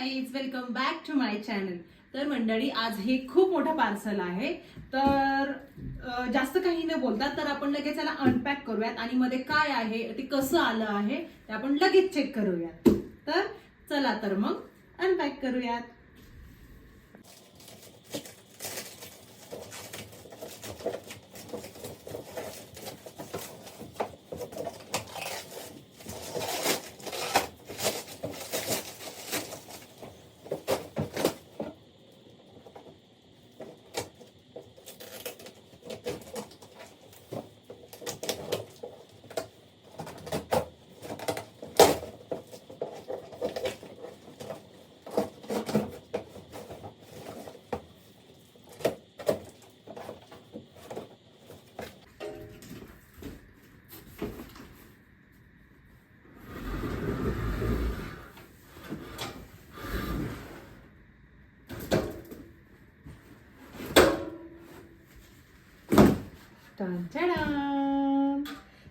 Guys, welcome back to my channel. तर मंडळी, आज हे खूप मोठं पार्सल आहे. तर जास्त काही न बोलता तर आपण लगेच त्याला अनपॅक करूयात आणि मध्ये काय आहे ते कसं आलं आहे ते आपण लगेच चेक करूयात. तर चला तर मग अनपॅक करूयात.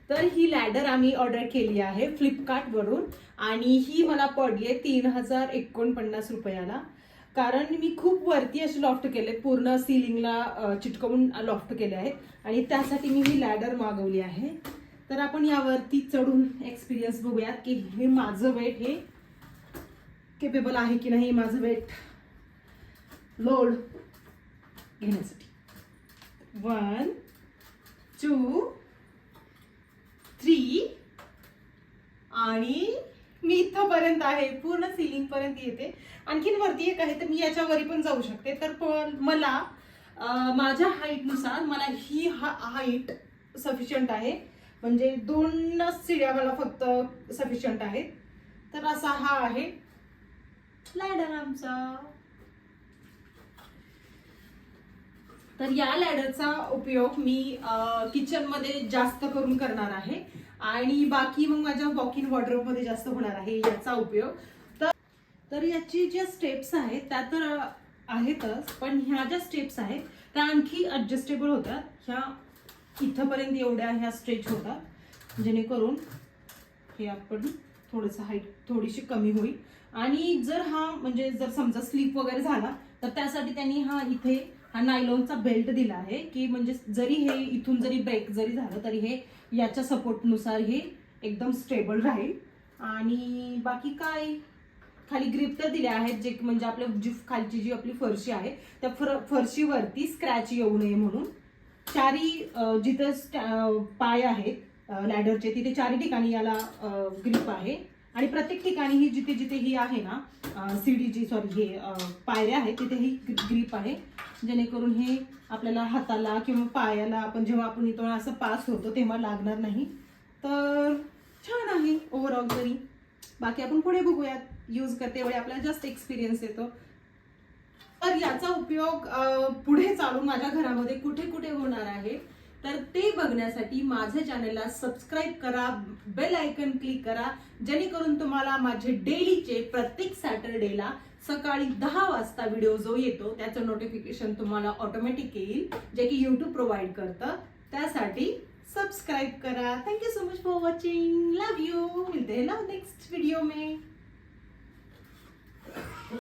तर ही लॅडर आम्ही ऑर्डर केली आहे फ्लिपकार्ट वरून आणि ही मला पडली आहे 3049 रुपयाला. कारण मी खूप वरती असे लॉफ्ट केले, पूर्ण सिलिंगला चिटकवून लॉफ्ट केले आहेत आणि त्यासाठी मी ही लॅडर मागवली आहे. तर आपण यावरती चढून एक्सपिरियन्स बघूयात की हे माझं वेट हे केपेबल आहे की नाही, माझं वेट लोड घेण्यासाठी. 1 2 3 आणि मी इथपर्यंत आहे, पूर्ण सिलिंग पर्यंत येते. आणखीन वरती एक आहे तर मी याच्यावरी पण जाऊ शकते. तर पण मला माझ्या हाईटनुसार मला ही हाईट सफिशियंट आहे, म्हणजे 2 सीड्या मला फक्त सफिशियंट आहेत. तर असा हा आहे लॅडर आमचा. तर या लॅडरचा उपयोग मी किचन मध्ये जास्त करून करणार आहे आणि बाकी मग माझ्या वॉक इन वॉर्डरोब मध्ये जास्त होणार आहे याचा उपयोग. तर याची ज्या स्टेप्स आहेत त्या तर आहेतच, पण ह्या ज्या स्टेप्स आहेत त्या आणखी ऍडजस्टेबल होतात. ह्या इथपर्यंत एवढ्या ह्या स्ट्रेच होतात, जेणेकरून हे आपण थोडंसं हाईट थोडीशी कमी होईल. आणि जर जर समजा स्लिप वगैरे झाला तर त्यासाठी त्यांनी इथे हा नायलॉनचा बेल्ट दिला आहे की म्हणजे जरी हे इथून जरी ब्रेक जरी झालं तरी हे याच्या सपोर्टनुसार हे एकदम स्टेबल राहील. आणि बाकी काय, खाली ग्रिप तर दिल्या आहेत जे म्हणजे आपल्या खालची जी आपली फरशी आहे त्या फरशीवरती स्क्रॅच येऊ नये म्हणून. चारी जिथं पाय आहेत लॅडरचे तिथे 4 ठिकाणी याला ग्रिप आहे आणि प्रत्येक ठिकाणी ही जिथे जिथे ही आहे ना सीडीची हे पायऱ्या आहेत तिथे ही ग्रिप आहे, जेणेकरून हे आपल्याला हाताला किंवा पायाला जेव्हा आपण इथून असं पास होतो तेव्हा लागणार नाही. तर छान आहे ओव्हरऑल. तरी बाकी आपण पुढे बघूयात, यूज करते वेळी आपल्याला जास्त एक्सपिरियन्स येतो. तर याचा उपयोग पुढे चालून माझ्या घरामध्ये कुठे कुठे होणार आहे तर ते बघण्यासाठी माझ्या चॅनलला सबस्क्राईब करा, बेल आयकन क्लिक करा, जेणेकरून तुम्हाला माझे डेलीचे प्रत्येक सॅटरडेला सकाळी 10 वाजता व्हिडिओ जो येतो त्याचं नोटिफिकेशन तुम्हाला ऑटोमॅटिक येईल, जे की यूट्यूब प्रोव्हाइड करतं. त्यासाठी सबस्क्राईब करा. Thank you so much for watching. Love you. मिलते हैं ना नेक्स्ट वीडियो में.